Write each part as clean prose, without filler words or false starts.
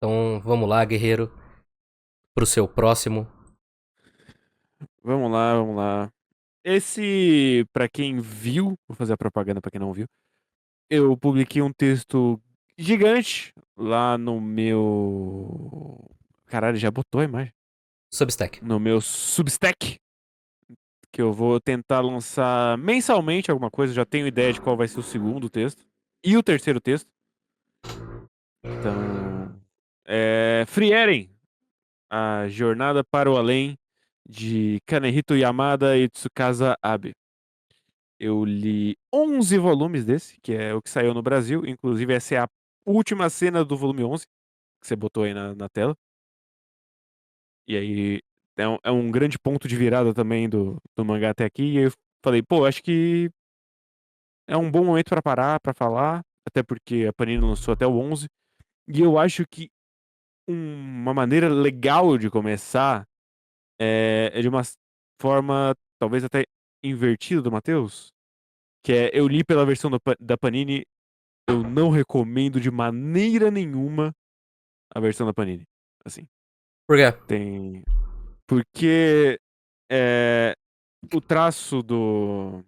Então vamos lá, guerreiro, pro seu próximo. Vamos lá, vamos lá. Esse, pra quem viu, vou fazer a propaganda pra quem não viu. Eu publiquei um texto gigante lá no meu. Caralho, já botou a imagem? Substack. No meu Substack, que eu vou tentar lançar mensalmente alguma coisa. Já tenho ideia de qual vai ser o segundo texto e o terceiro texto. Então, Frieren, a jornada para o além de Kanehito Yamada e Tsukasa Abe. Eu li 11 volumes desse, que é o que saiu no Brasil. Inclusive, essa é a última cena do volume 11, que você botou aí na tela. E aí é um grande ponto de virada também do mangá até aqui. E eu falei, pô, acho que é um bom momento pra parar, pra falar. Até porque a Panini lançou até o 11. E eu acho que uma maneira legal de começar é de uma forma talvez até invertida do Matheus. Que é, eu li pela versão da Panini. Eu não recomendo de maneira nenhuma a versão da Panini. Assim, Por quê? tem. Porque é, o traço do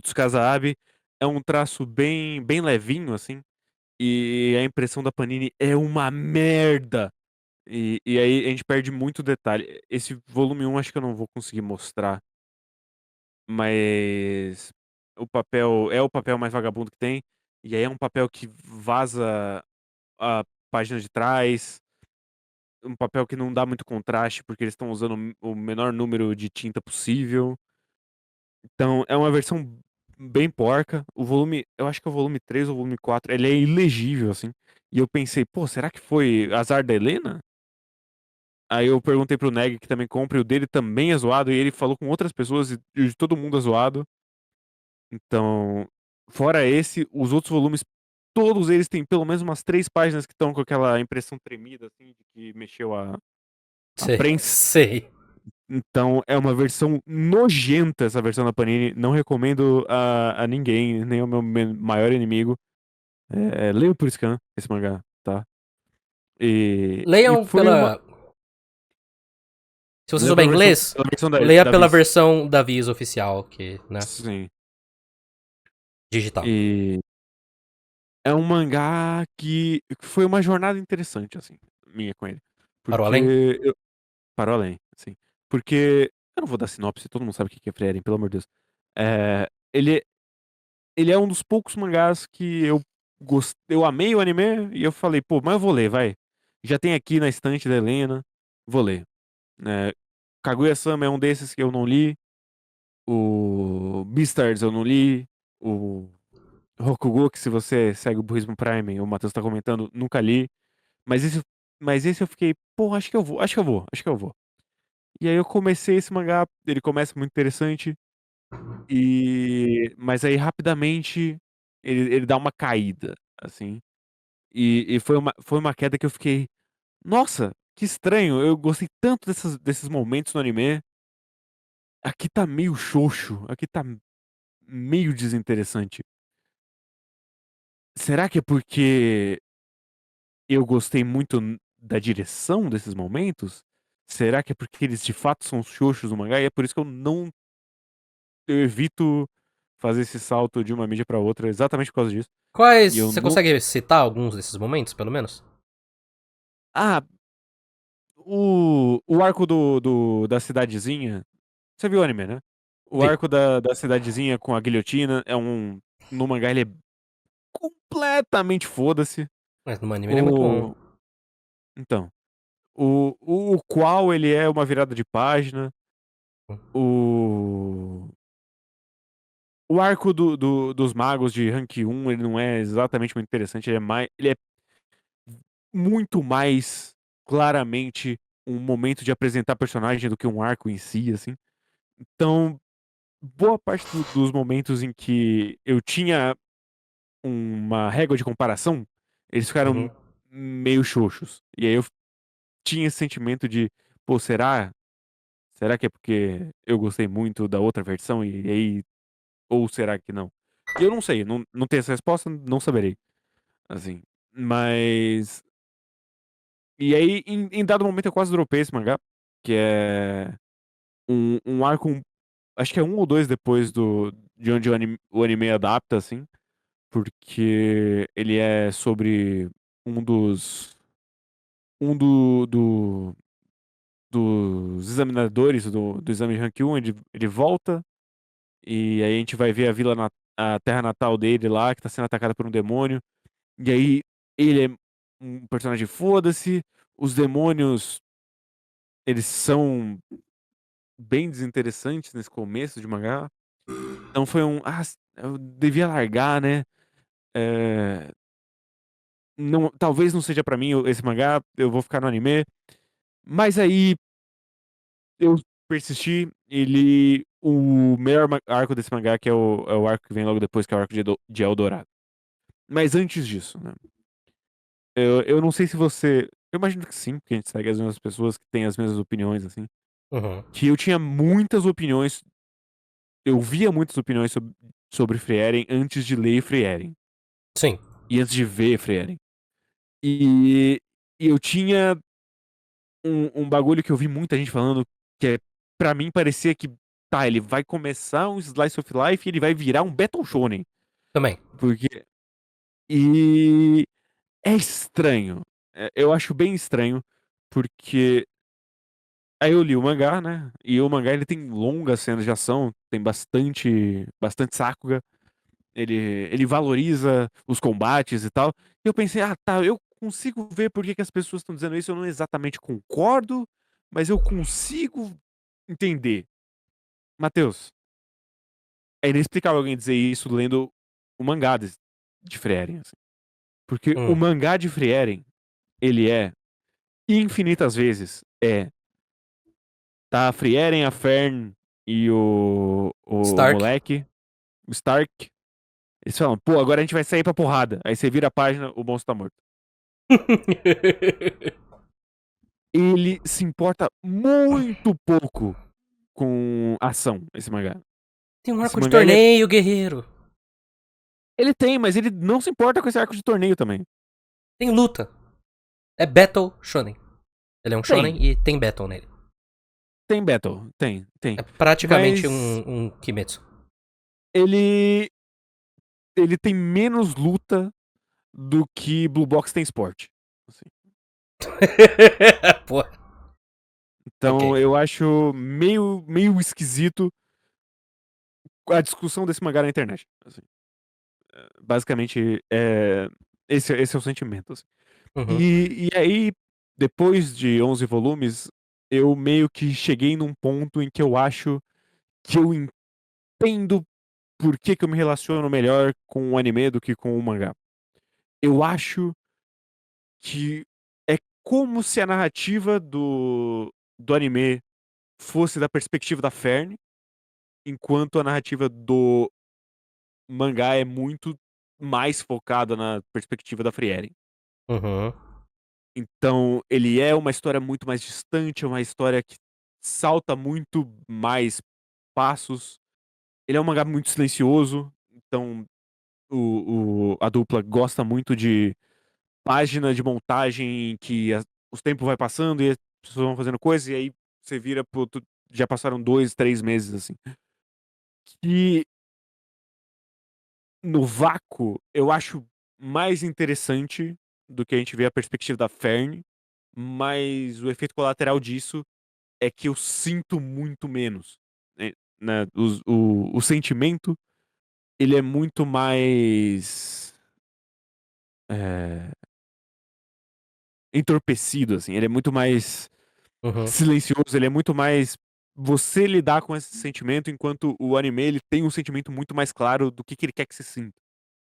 Tsukasa Abe é um traço bem levinho, assim. E a impressão da Panini é uma merda. E aí a gente perde muito detalhe. Esse volume um acho que eu não vou conseguir mostrar. Mas o papel é o papel mais vagabundo que tem. E aí é um papel que vaza a página de trás. Um papel que não dá muito contraste, porque eles estão usando o menor número de tinta possível. Então, é uma versão bem porca. O volume, eu acho que é o volume 3 ou o volume 4, ele é ilegível, assim. E eu pensei, pô, será que foi azar da Helena? Aí eu perguntei pro Neg, que também compra, e o dele também é zoado, e ele falou com outras pessoas, e de todo mundo é zoado. Então, fora esse, os outros volumes, todos eles têm pelo menos umas 3 páginas que estão com aquela impressão tremida, assim, de que mexeu a Sei, prensa. sei. Então é uma versão nojenta essa versão da Panini. Não recomendo a ninguém, nem ao meu maior inimigo. Leia o Puriscan, esse mangá, tá? E Leiam foi uma. pela. Se você Leia souber inglês, pela versão leia da pela Viz. versão da Viz oficial, que, né? Sim. Digital. E é um mangá que foi uma jornada interessante, assim, minha com ele. Para o além? Porque eu. Parou além, assim. Porque. Eu não vou dar sinopse, todo mundo sabe o que é Frieren, pelo amor de Deus. É, ele é um dos poucos mangás que eu amei o anime e eu falei, pô, mas eu vou ler, vai. Já tem aqui na estante da Helena, vou ler. É, Kaguya-sama é um desses que eu não li. O Beastars eu não li. O Rokugo, que se você segue o Burismo Prime, o Matheus tá comentando, nunca li. Mas esse eu fiquei, pô, acho que eu vou, acho que eu vou, acho que eu vou. E aí eu comecei esse mangá, ele começa muito interessante. Mas aí rapidamente ele dá uma caída, assim. E foi uma queda que eu fiquei, nossa, que estranho. Eu gostei tanto desses momentos no anime. Aqui tá meio xoxo, aqui tá meio desinteressante. Será que é porque eu gostei muito da direção desses momentos? Será que é porque eles de fato são xoxos no mangá? E é por isso que eu evito fazer esse salto de uma mídia pra outra, exatamente por causa disso. Quais. E eu Você não. consegue citar alguns desses momentos, pelo menos? Ah, o arco da cidadezinha. Você viu o anime, né? O Vi. arco da cidadezinha com a guilhotina é um. No mangá ele é completamente foda-se. Mas no anime ele é muito bom. O. Então. O qual ele é uma virada de página. O. O arco dos magos de rank 1, ele não é exatamente muito interessante. Ele é muito mais claramente um momento de apresentar personagem do que um arco em si, assim. Então, boa parte dos momentos em que eu tinha uma régua de comparação, eles Uhum. ficaram meio xoxos. E aí eu tinha esse sentimento de, pô, será? Será que é porque eu gostei muito da outra versão e aí, ou será que não? E eu não sei, não tenho essa resposta, não saberei. Assim, mas E aí, em dado momento, eu quase dropei esse mangá, que é um arco, acho que é um ou dois depois de onde o anime adapta, assim, porque ele é sobre um dos, um dos examinadores do exame Rank 1, ele volta, e aí a gente vai ver a a terra natal dele lá, que tá sendo atacada por um demônio, e aí ele é um personagem foda-se, os demônios, eles são bem desinteressantes nesse começo de mangá. Então foi eu devia largar, né? É, não, talvez não seja pra mim esse mangá, eu vou ficar no anime. Mas aí eu persisti, o melhor arco desse mangá, que é o arco que vem logo depois, que é o arco de Eldorado. Mas antes disso, né? Eu não sei se você. Eu imagino que sim, porque a gente segue as mesmas pessoas que têm as mesmas opiniões, assim. Uhum. Que eu tinha muitas opiniões. Eu via muitas opiniões sobre Frieren antes de ler Frieren. Sim. E antes de ver Frieren. E, e eu tinha um bagulho que eu vi muita gente falando que pra mim parecia que tá, ele vai começar um Slice of Life e ele vai virar um Battle Shonen. Também. Porque. E é estranho. Eu acho bem estranho, porque aí eu li o mangá, né? E o mangá ele tem longas cenas de ação, tem bastante Sakuga. Ele valoriza os combates e tal. E eu pensei, ah, tá, eu consigo ver por que que as pessoas estão dizendo isso. Eu não exatamente concordo, mas eu consigo entender. Matheus, é inexplicável alguém dizer isso lendo o mangá de Frieren, assim. Porque o Hum. mangá de Frieren, ele é infinitas vezes tá a Frieren, a Fern e o Stark. moleque, o Stark. Eles falam, pô, agora a gente vai sair pra porrada. Aí você vira a página, o monstro tá morto. Ele se importa muito pouco com ação, esse mangá. Tem um Esse arco de mangá, torneio, guerreiro. ele tem, mas ele não se importa com esse arco de torneio também. Tem luta. É Battle Shonen. Ele é um Tem, Shonen e tem Battle nele. tem battle, tem. É praticamente Mas um Kimetsu. ele, ele tem menos luta do que Blue Box tem esporte. Assim. Pô, Então ok. eu acho meio esquisito a discussão desse mangá na internet. Assim. Basicamente, esse é o sentimento. Assim. Uhum. E aí, depois de 11 volumes, eu meio que cheguei num ponto em que eu acho que eu entendo por que que eu me relaciono melhor com o anime do que com o mangá. Eu acho que é como se a narrativa do anime fosse da perspectiva da Fern, enquanto a narrativa do mangá é muito mais focada na perspectiva da Frieren. Uhum. Então, ele é uma história muito mais distante, é uma história que salta muito mais passos. Ele é um mangá muito silencioso, então a dupla gosta muito de página de montagem em que os tempos vai passando e as pessoas vão fazendo coisas, e aí você vira pro. Já passaram 2, 3 meses, assim. E no vácuo, eu acho mais interessante do que a gente vê a perspectiva da Fern, mas o efeito colateral disso é que eu sinto muito menos. Né? O sentimento, ele é muito mais é, entorpecido, assim. Ele é muito mais Uhum. silencioso, ele é muito mais você lidar com esse sentimento, enquanto o anime, ele tem um sentimento muito mais claro do que ele quer que você sinta,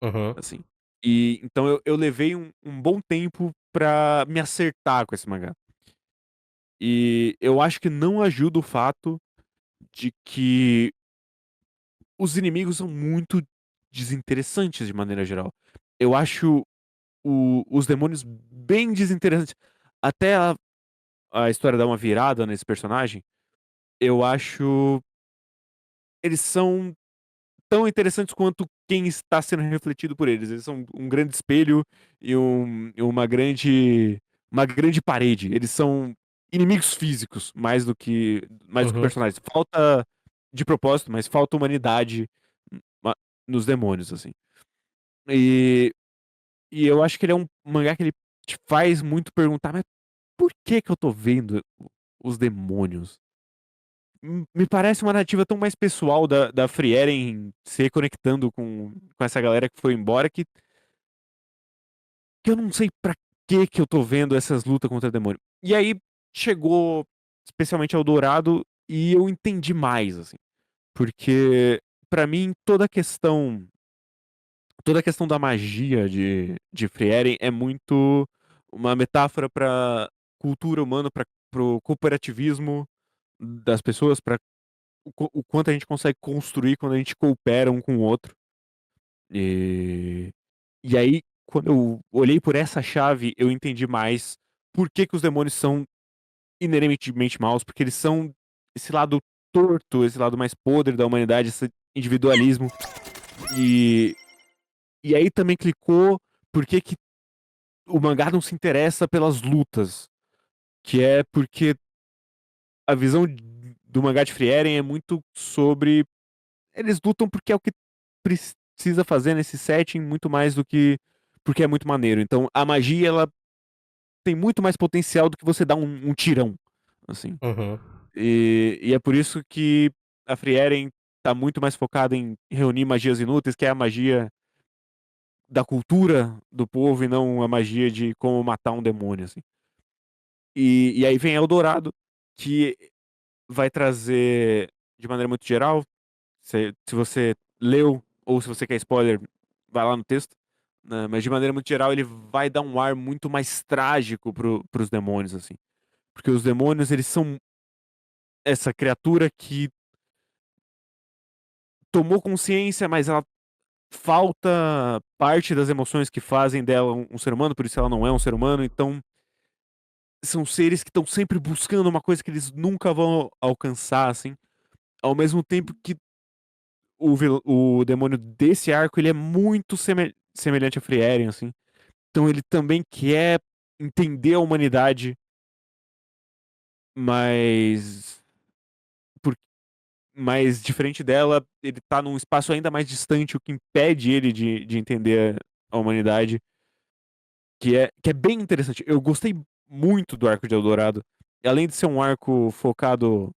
Uhum. assim. E então eu levei um bom tempo pra me acertar com esse mangá. E eu acho que não ajuda o fato de que os inimigos são muito desinteressantes de maneira geral. Eu acho os demônios bem desinteressantes. Até a história dar uma virada nesse personagem, eu acho eles são tão interessantes quanto quem está sendo refletido por eles. Eles são um grande espelho e uma grande uma grande parede. Eles são inimigos físicos, mais do que Uhum. personagens. Falta de propósito, mas falta humanidade ma- nos demônios, assim. E, e eu acho que ele é um mangá que ele te faz muito perguntar, mas por que que eu tô vendo os demônios? Me parece uma narrativa tão mais pessoal da Frieren se reconectando com essa galera que foi embora que eu não sei pra que eu tô vendo essas lutas contra demônio. E aí chegou especialmente ao Dourado e eu entendi mais, assim. Porque pra mim toda a questão da magia de Frieren é muito uma metáfora pra cultura humana, para pro cooperativismo das pessoas, para o quanto a gente consegue construir quando a gente coopera um com o outro. E, e aí, quando eu olhei por essa chave, eu entendi mais por que que os demônios são inerentemente maus, porque eles são esse lado torto, esse lado mais podre da humanidade, esse individualismo. E, e aí também clicou por que que o mangá não se interessa pelas lutas, que é porque a visão do mangá de Frieren é muito sobre eles lutam porque é o que precisa fazer nesse setting muito mais do que porque é muito maneiro. Então a magia ela tem muito mais potencial do que você dar um tirão, assim. Uhum. E é por isso que a Frieren tá muito mais focada em reunir magias inúteis, que é a magia da cultura do povo e não a magia de como matar um demônio, assim. E aí vem Eldorado, que vai trazer de maneira muito geral. Se você leu ou se você quer spoiler, vai lá no texto. Né? Mas de maneira muito geral, ele vai dar um ar muito mais trágico pros demônios, assim. Porque os demônios, eles são essa criatura que tomou consciência, mas ela falta parte das emoções que fazem dela um ser humano, por isso ela não é um ser humano. Então, são seres que estão sempre buscando uma coisa que eles nunca vão alcançar, assim. Ao mesmo tempo que o demônio desse arco, ele é muito semelhante a Frieren, assim. Então ele também quer entender a humanidade, mas por, mas diferente dela, ele tá num espaço ainda mais distante, o que impede ele de entender a humanidade, que é bem interessante. Eu gostei muito do arco de Eldorado. Além de ser um arco focado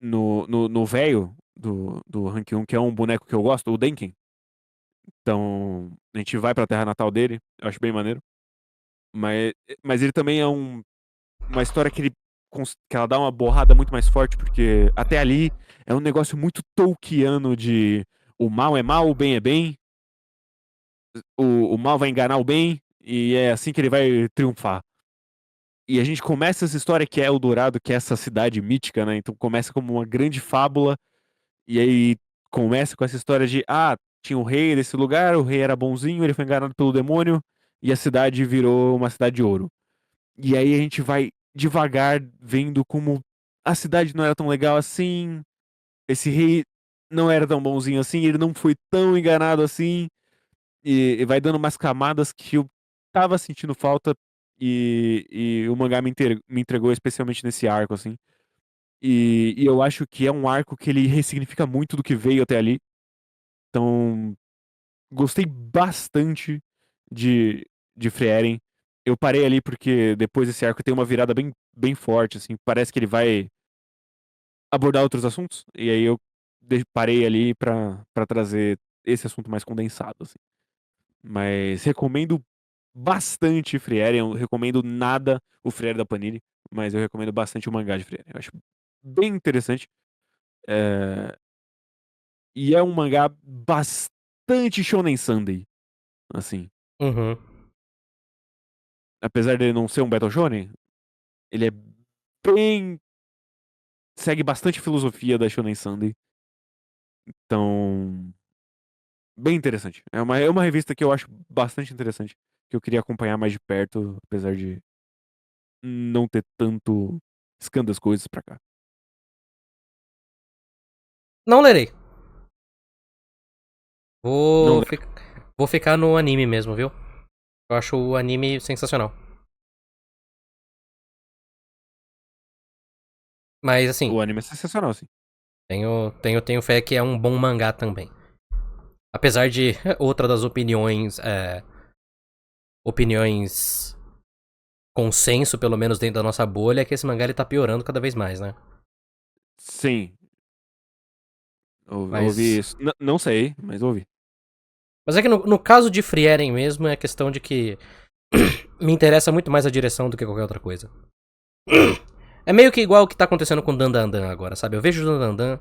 no velho do Rank 1, que é um boneco que eu gosto, o Denken. Então, a gente vai pra terra natal dele, eu acho bem maneiro. Mas, mas ele também é uma história que ela dá uma borrada muito mais forte, porque até ali é um negócio muito Tolkiano de o mal é mal, o bem é bem, o mal vai enganar o bem, e é assim que ele vai triunfar. E a gente começa essa história que é Eldorado, que é essa cidade mítica, né? Então começa como uma grande fábula, e aí começa com essa história de, tinha o rei desse lugar, o rei era bonzinho, ele foi enganado pelo demônio, e a cidade virou uma cidade de ouro. E aí a gente vai devagar vendo como a cidade não era tão legal assim, esse rei não era tão bonzinho assim, ele não foi tão enganado assim, e vai dando umas camadas que eu tava sentindo falta e o mangá me entregou especialmente nesse arco, assim. E eu acho que é um arco que ele ressignifica muito do que veio até ali. Então, gostei bastante de Frieren. Eu parei ali porque depois desse arco tem uma virada bem, bem forte, assim. Parece que ele vai abordar outros assuntos. E aí eu parei ali pra trazer esse assunto mais condensado, assim. Mas recomendo bastante Frieren. Eu recomendo nada o Frieren da Panini, mas eu recomendo bastante o mangá de Frieren. Eu acho bem interessante. É, E é um mangá bastante Shonen Sunday, assim. Uhum. Apesar de ele não ser um Battle Shonen, ele é bem. Segue bastante a filosofia da Shonen Sunday. Então, bem interessante. É uma revista que eu acho bastante interessante. Que eu queria acompanhar mais de perto, apesar de não ter tanto scan das coisas pra cá. Não lerei. Não Vou, lembro. fi- Vou ficar no anime mesmo, viu? Eu acho o anime sensacional. Mas assim, O anime é sensacional, assim. tenho fé que é um bom mangá também. Apesar de outra das opiniões consenso, pelo menos dentro da nossa bolha, é que esse mangá ele tá piorando cada vez mais, né? Sim, ouvi Mas, isso. Não sei, mas ouvi. mas é que no caso de Frieren mesmo, é questão de que me interessa muito mais a direção do que qualquer outra coisa. É meio que igual o que tá acontecendo com o Dandadan agora, sabe? Eu vejo o Dandadan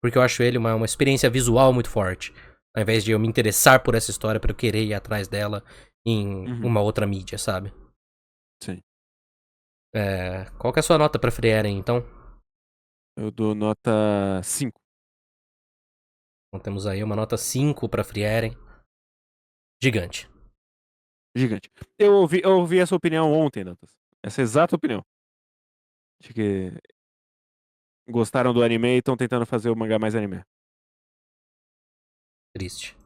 porque eu acho ele uma experiência visual muito forte. Ao invés de eu me interessar por essa história pra eu querer ir atrás dela em Uhum, uma outra mídia, sabe? sim. Qual que é a sua nota pra Frieren, então? Eu dou nota 5. Então temos aí uma nota 5 pra Frieren. Gigante. Gigante. Eu ouvi essa opinião ontem, Dantas. Essa exata opinião. De que gostaram do anime e estão tentando fazer o mangá mais anime. Triste.